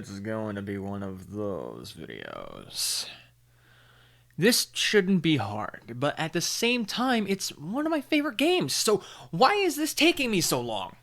it's going to be one of those videos. This shouldn't be hard, but at the same time, it's one of my favorite games, so why is this taking me so long?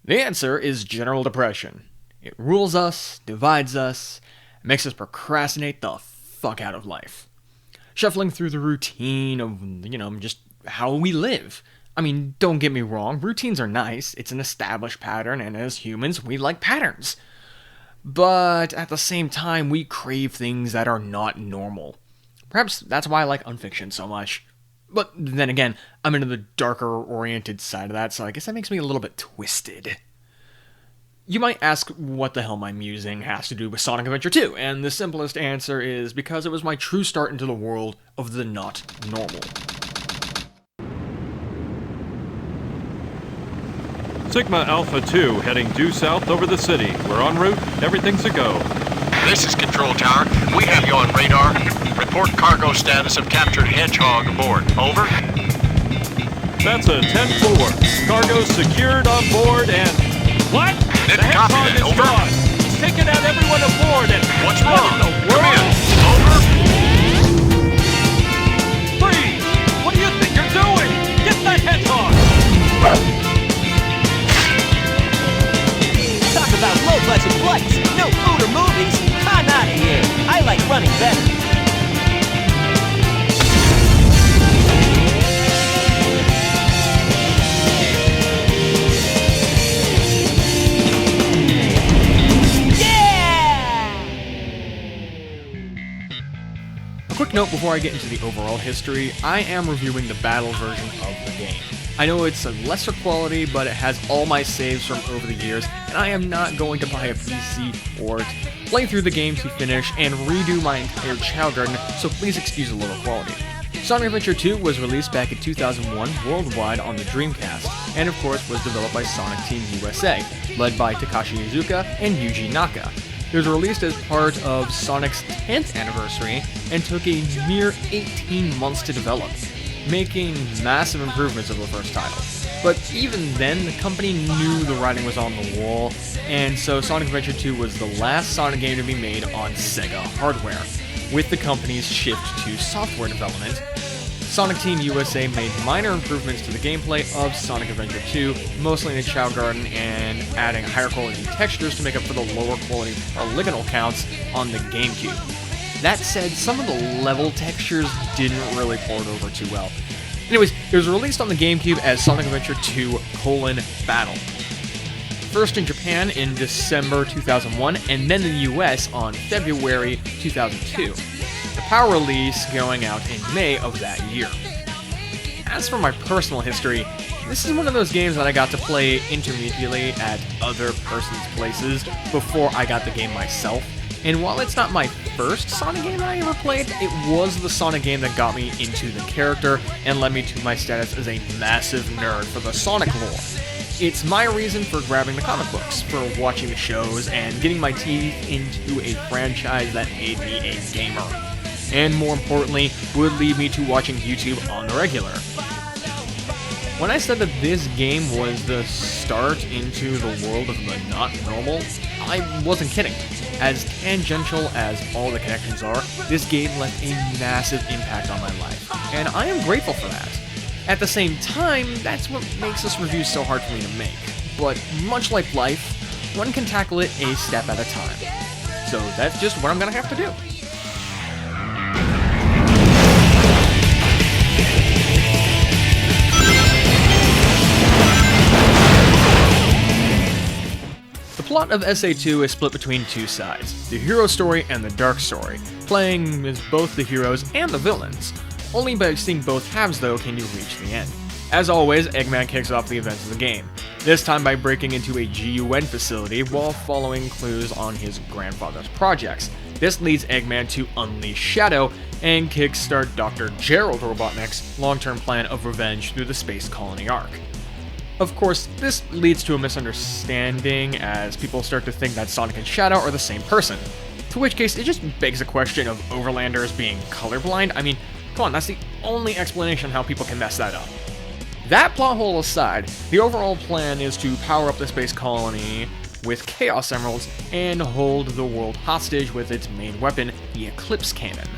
The answer is general depression. It rules us, divides us, makes us procrastinate the fuck out of life. Shuffling through the routine of, just how we live. I mean, don't get me wrong, routines are nice, it's an established pattern, and as humans, we like patterns. But at the same time, we crave things that are not normal. Perhaps that's why I like unfiction so much. But then again, I'm into the darker-oriented side of that, so I guess that makes me a little bit twisted. You might ask what the hell my musing has to do with Sonic Adventure 2, and the simplest answer is because it was my true start into the world of the not normal. Sigma Alpha 2 heading due south over the city. We're en route. Everything's a go. This is Control Tower. We have you on radar. Report cargo status of captured Hedgehog aboard. Over. That's a 10-4. Cargo secured on board and... What? Didn't the copy Hedgehog that. is Over. gone. He's taken out everyone aboard and... What's what wrong? in the Come world? in. Over. Freeze! What do you think you're doing? Get that Hedgehog! Talk about low-budget flights, no food or movies. I'm out of here. I like running better. A quick note before I get into the overall history, I am reviewing the battle version of the game. I know it's a lesser quality, but it has all my saves from over the years, and I am not going to buy a PC port, play through the game to finish, and redo my entire Chao Garden, so please excuse the lower quality. Sonic Adventure 2 was released back in 2001 worldwide on the Dreamcast, and of course was developed by Sonic Team USA, led by Takashi Iizuka and Yuji Naka. It was released as part of Sonic's 10th anniversary and took a mere 18 months to develop, making massive improvements over the first title. But even then, the company knew the writing was on the wall, and so Sonic Adventure 2 was the last Sonic game to be made on Sega hardware. With the company's shift to software development, Sonic Team USA made minor improvements to the gameplay of Sonic Adventure 2, mostly in the Chao Garden, and adding higher quality textures to make up for the lower quality polygonal counts on the GameCube. That said, some of the level textures didn't really port over too well. Anyways, it was released on the GameCube as Sonic Adventure 2: Battle. First in Japan in December 2001, and then in the US on February 2002. The PAL release going out in May of that year. As for my personal history, this is one of those games that I got to play intermediately at other person's places before I got the game myself. And while it's not my first Sonic game that I ever played, it was the Sonic game that got me into the character and led me to my status as a massive nerd for the Sonic lore. It's my reason for grabbing the comic books, for watching the shows, and getting my teeth into a franchise that made me a gamer. And more importantly, would lead me to watching YouTube on the regular. When I said that this game was the start into the world of the not normal, I wasn't kidding. As tangential as all the connections are, this game left a massive impact on my life, and I am grateful for that. At the same time, that's what makes this review so hard for me to make. But much like life, one can tackle it a step at a time. So that's just what I'm gonna have to do. The plot of SA2 is split between two sides, the hero story and the dark story, playing as both the heroes and the villains. Only by seeing both halves, though, can you reach the end. As always, Eggman kicks off the events of the game, this time by breaking into a GUN facility while following clues on his grandfather's projects. This leads Eggman to unleash Shadow and kickstart Dr. Gerald Robotnik's long-term plan of revenge through the space colony arc. Of course, this leads to a misunderstanding as people start to think that Sonic and Shadow are the same person. To which case, it just begs the question of overlanders being colorblind. I mean, come on, that's the only explanation how people can mess that up. That plot hole aside, the overall plan is to power up the space colony with Chaos Emeralds and hold the world hostage with its main weapon, the Eclipse Cannon.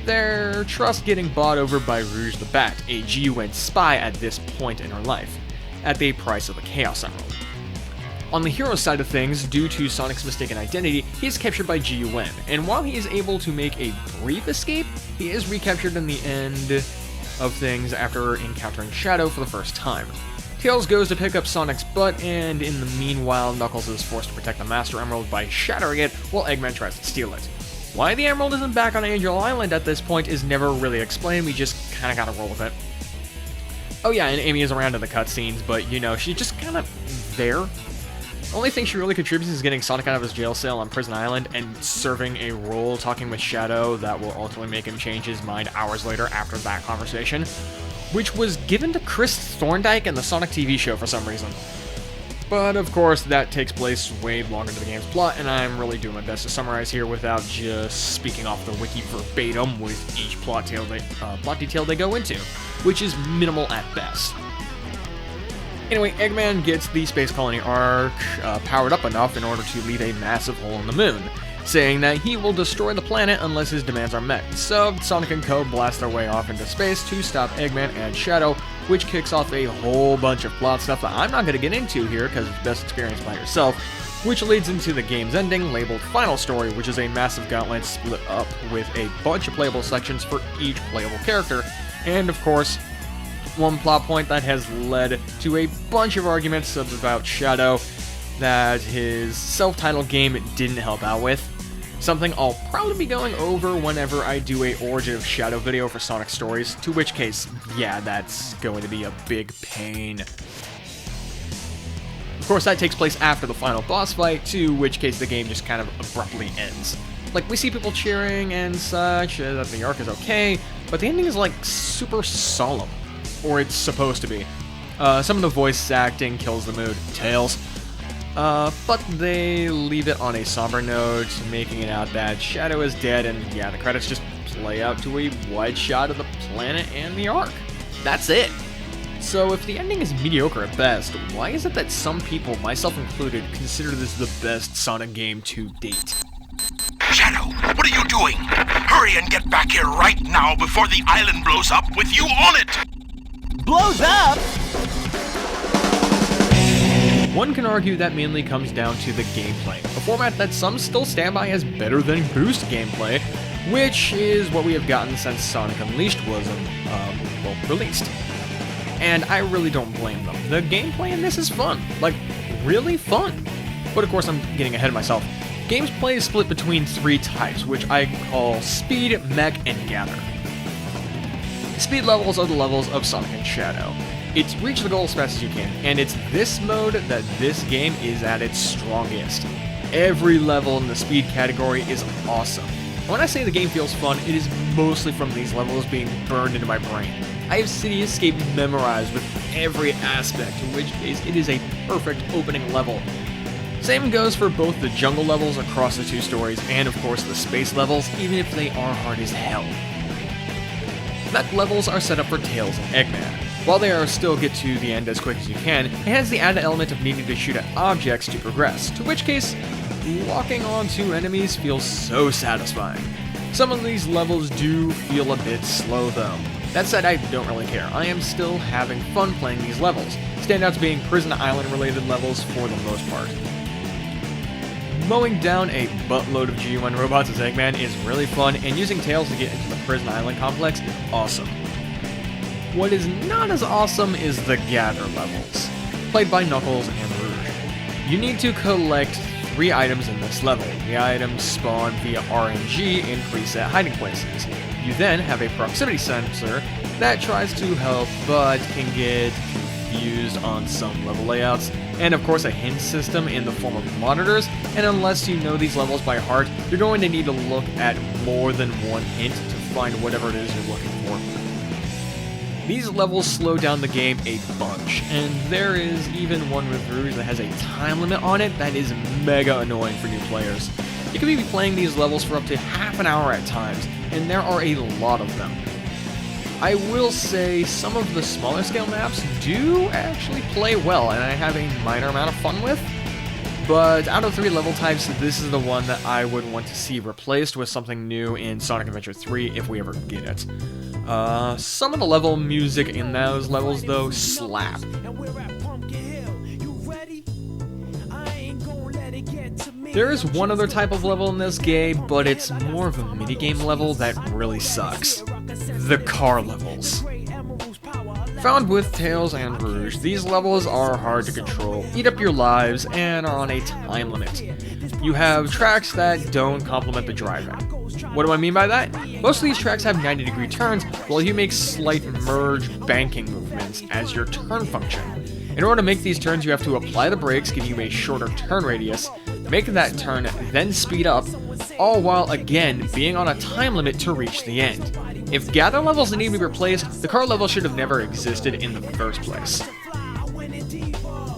Their trust getting bought over by Rouge the Bat, a GUN spy at this point in her life, at the price of a Chaos Emerald. On the hero side of things, due to Sonic's mistaken identity, he is captured by GUN, and while he is able to make a brief escape, he is recaptured in the end of things after encountering Shadow for the first time. Tails goes to pick up Sonic's butt, and in the meanwhile, Knuckles is forced to protect the Master Emerald by shattering it, while Eggman tries to steal it. Why the Emerald isn't back on Angel Island at this point is never really explained, we just kinda gotta roll with it. Oh yeah, and Amy is around in the cutscenes, but you know, she's just kinda there. The only thing she really contributes is getting Sonic out of his jail cell on Prison Island and serving a role talking with Shadow that will ultimately make him change his mind hours later after that conversation, which was given to Chris Thorndike in the Sonic TV show for some reason. But of course, that takes place way longer into the game's plot, and I'm really doing my best to summarize here without just speaking off the wiki verbatim with each plot detail they go into, which is minimal at best. Anyway, Eggman gets the Space Colony Ark powered up enough in order to leave a massive hole in the moon, saying that he will destroy the planet unless his demands are met. So Sonic and Co. blast their way off into space to stop Eggman and Shadow, which kicks off a whole bunch of plot stuff that I'm not going to get into here because it's best experienced by yourself, which leads into the game's ending labeled Final Story, which is a massive gauntlet split up with a bunch of playable sections for each playable character, and of course, one plot point that has led to a bunch of arguments about Shadow that his self-titled game didn't help out with. Something I'll probably be going over whenever I do a Origin of Shadow video for Sonic Stories, to which case, yeah, that's going to be a big pain. Of course, that takes place after the final boss fight, to which case the game just kind of abruptly ends. Like, we see people cheering and such, that the arc is okay, but the ending is like super solemn. Or it's supposed to be. Some of the voice acting kills the mood. Tails. But they leave it on a somber note, making it out that Shadow is dead, and yeah, the credits just play out to a wide shot of the planet and the Ark. That's it. So if the ending is mediocre at best, why is it that some people, myself included, consider this the best Sonic game to date? Shadow, what are you doing? Hurry and get back here right now before the island blows up with you on it! Blows up? One can argue that mainly comes down to the gameplay, a format that some still stand by as better than boost gameplay, which is what we have gotten since Sonic Unleashed was released. And I really don't blame them. The gameplay in this is fun, like really fun. But of course I'm getting ahead of myself. Gameplay is split between three types, which I call Speed, Mech, and Gather. Speed levels are the levels of Sonic and Shadow. It's reach the goal as fast as you can, and it's this mode that this game is at its strongest. Every level in the speed category is awesome. When I say the game feels fun, it is mostly from these levels being burned into my brain. I have City Escape memorized with every aspect, in which case it is a perfect opening level. Same goes for both the jungle levels across the two stories, and of course the space levels, even if they are hard as hell. Mech levels are set up for Tails and Eggman. While they are still get to the end as quick as you can, it has the added element of needing to shoot at objects to progress, to which case, locking onto enemies feels so satisfying. Some of these levels do feel a bit slow though. That said, I don't really care. I am still having fun playing these levels, standouts being Prison Island related levels for the most part. Mowing down a buttload of GUN robots as Eggman is really fun, and using Tails to get into the Prison Island complex is awesome. What is not as awesome is the Gather levels, played by Knuckles and Rouge. You need to collect 3 items in this level. The items spawn via RNG in preset hiding places. You then have a proximity sensor that tries to help, but can get confused on some level layouts, and of course a hint system in the form of monitors, and unless you know these levels by heart, you're going to need to look at more than one hint to find whatever it is you're looking for. These levels slow down the game a bunch, and there is even one with Rouge that has a time limit on it that is mega annoying for new players. You can be playing these levels for up to half an hour at times, and there are a lot of them. I will say some of the smaller scale maps do actually play well, and I have a minor amount of fun with. But out of 3 level types, this is the one that I would want to see replaced with something new in Sonic Adventure 3 if we ever get it. Some of the level music in those levels, though, slap. There is one other type of level in this game, but it's more of a minigame level that really sucks. The car levels. Found with Tails and Rouge, these levels are hard to control, eat up your lives, and are on a time limit. You have tracks that don't complement the driving. What do I mean by that? Most of these tracks have 90-degree turns, while you make slight merge banking movements as your turn function. In order to make these turns, you have to apply the brakes, giving you a shorter turn radius, make that turn, then speed up, all while again being on a time limit to reach the end. If gather levels need to be replaced, the car level should have never existed in the first place.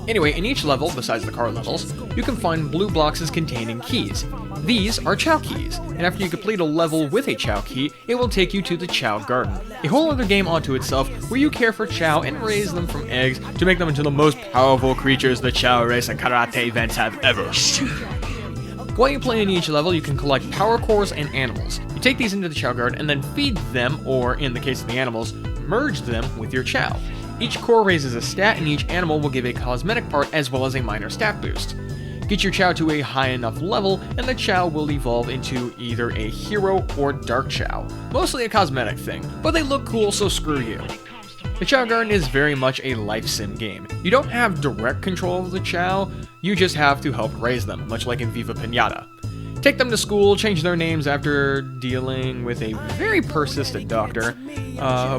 Anyway, in each level, besides the car levels, you can find blue boxes containing keys. These are Chao Keys, and after you complete a level with a Chao Key, it will take you to the Chao Garden, a whole other game unto itself where you care for Chao and raise them from eggs to make them into the most powerful creatures the Chao race and karate events have ever seen. While you play in each level, you can collect power cores and animals. You take these into the Chao Garden and then feed them, or in the case of the animals, merge them with your Chao. Each core raises a stat, and each animal will give a cosmetic part as well as a minor stat boost. Get your Chao to a high enough level, and the Chao will evolve into either a hero or dark Chao. Mostly a cosmetic thing, but they look cool, so screw you. The Chao Garden is very much a life sim game. You don't have direct control of the Chao, you just have to help raise them, much like in Viva Pinata. Take them to school, change their names after dealing with a very persistent doctor,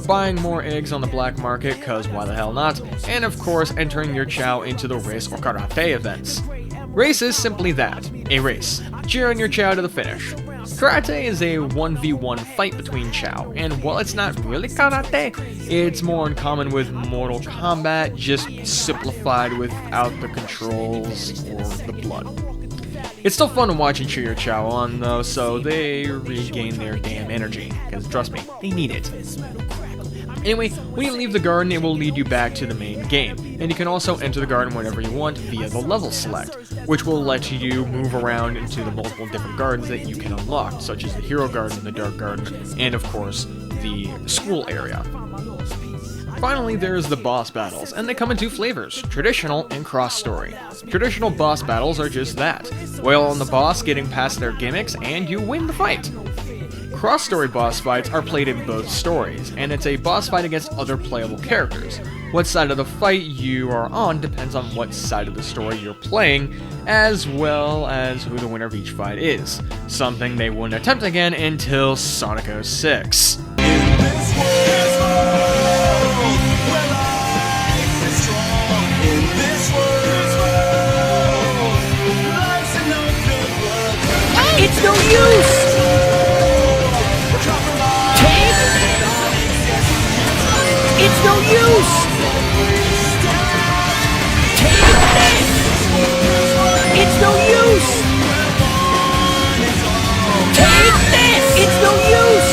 buying more eggs on the black market, cause why the hell not, and of course entering your Chao into the race or karate events. Race is simply that, a race. Cheering your Chao to the finish. Karate is a 1v1 fight between Chao, and while it's not really karate, it's more in common with Mortal Kombat, just simplified without the controls or the blood. It's still fun to watch and cheer your Chao on, though, so they regain their damn energy, because trust me, they need it. Anyway, when you leave the garden, it will lead you back to the main game, and you can also enter the garden whenever you want via the level select, which will let you move around into the multiple different gardens that you can unlock, such as the Hero Garden, the Dark Garden, and of course, the school area. Finally, there's the boss battles, and they come in 2 flavors, traditional and cross-story. Traditional boss battles are just that, wail on the boss getting past their gimmicks, and you win the fight. Cross-story boss fights are played in both stories, and it's a boss fight against other playable characters. What side of the fight you are on depends on what side of the story you're playing, as well as who the winner of each fight is, something they wouldn't attempt again until Sonic 06. It's no use! Take? It's no use! Take this! It's no use! Take this! It's no use!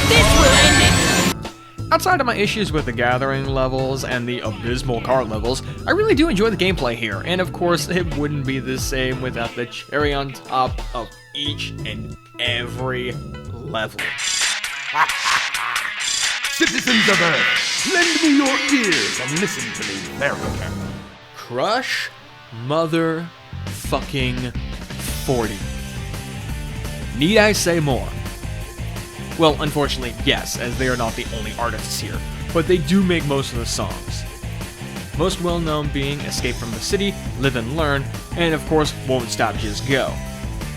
This will end it! Outside of my issues with the gathering levels and the abysmal car levels, I really do enjoy the gameplay here, and of course it wouldn't be the same without the cherry on top of each and every level. Citizens of Earth, lend me your ears and listen to me very carefully. Crush motherfucking 40. Need I say more? Well, unfortunately, yes, as they are not the only artists here, but they do make most of the songs. Most well-known being Escape from the City, Live and Learn, and of course, Won't Stop Just Go.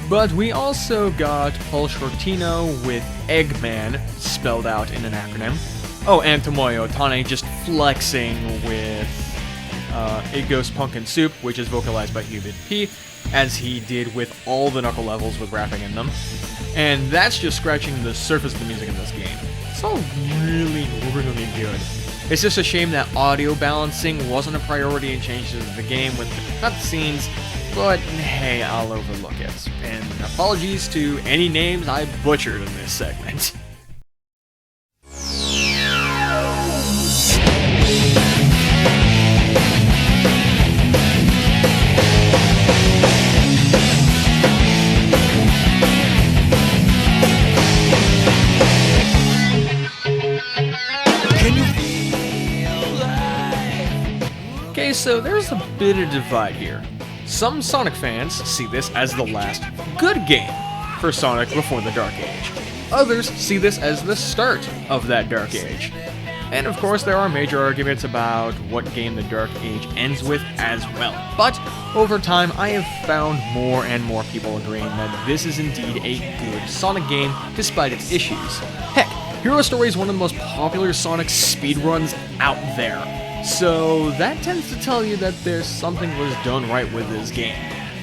But we also got Paul Shortino with Eggman, spelled out in an acronym. Oh, and Tomoyo Otani just flexing with It Goes Pumpkin Soup, which is vocalized by Hubert P, as he did with all the Knuckle levels with rapping in them. And that's just scratching the surface of the music in this game. It's all really, really good. It's just a shame that audio balancing wasn't a priority in changes to the game with the cutscenes but hey, I'll overlook it. And apologies to any names I butchered in this segment. Okay, so there's a bit of divide here. Some Sonic fans see this as the last good game for Sonic before the Dark Age. Others see this as the start of that Dark Age. And of course, there are major arguments about what game the Dark Age ends with as well. But over time, I have found more and more people agreeing that this is indeed a good Sonic game despite its issues. Heck, Hero Story is one of the most popular Sonic speedruns out there. So that tends to tell you that there's something was done right with this game.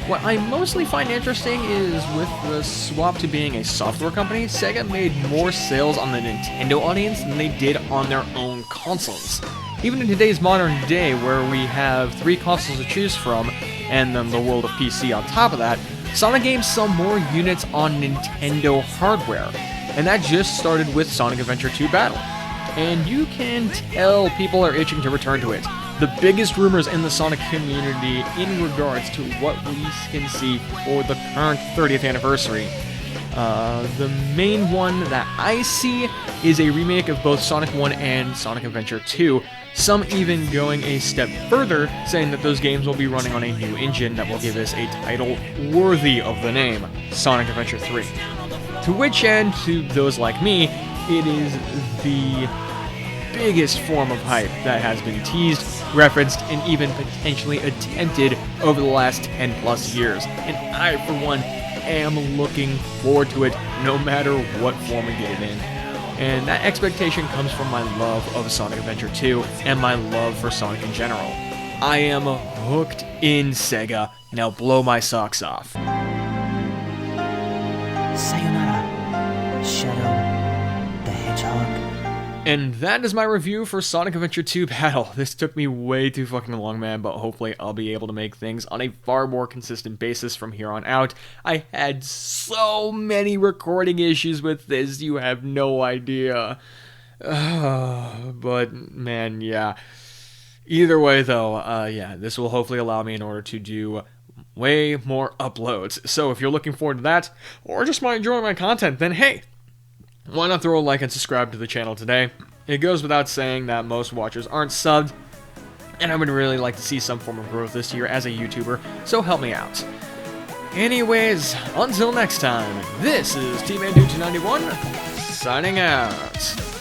What I mostly find interesting is with the swap to being a software company, Sega made more sales on the Nintendo audience than they did on their own consoles. Even in today's modern day, where we have 3 consoles to choose from, and then the world of PC on top of that, Sonic games sell more units on Nintendo hardware. And that just started with Sonic Adventure 2 Battle. And you can tell people are itching to return to it. The biggest rumors in the Sonic community in regards to what we can see for the current 30th anniversary. The main one that I see is a remake of both Sonic 1 and Sonic Adventure 2, some even going a step further, saying that those games will be running on a new engine that will give us a title worthy of the name, Sonic Adventure 3. To which end, to those like me, it is the biggest form of hype that has been teased, referenced, and even potentially attempted over the last 10 plus years. And I, for one, am looking forward to it no matter what form we get it in. And that expectation comes from my love of Sonic Adventure 2 and my love for Sonic in general. I am hooked in, Sega. Now blow my socks off. Sayonara, Shadow the Hedgehog. And that is my review for Sonic Adventure 2 Battle. This took me way too fucking long, man, but hopefully I'll be able to make things on a far more consistent basis from here on out. I had so many recording issues with this, you have no idea. But, man, yeah. Either way, though, yeah, this will hopefully allow me in order to do way more uploads. So if you're looking forward to that, or just might enjoy my content, then hey, why not throw a like and subscribe to the channel today? It goes without saying that most watchers aren't subbed, and I would really like to see some form of growth this year as a YouTuber, so help me out. Anyways, until next time, this is Team Dude 291 signing out.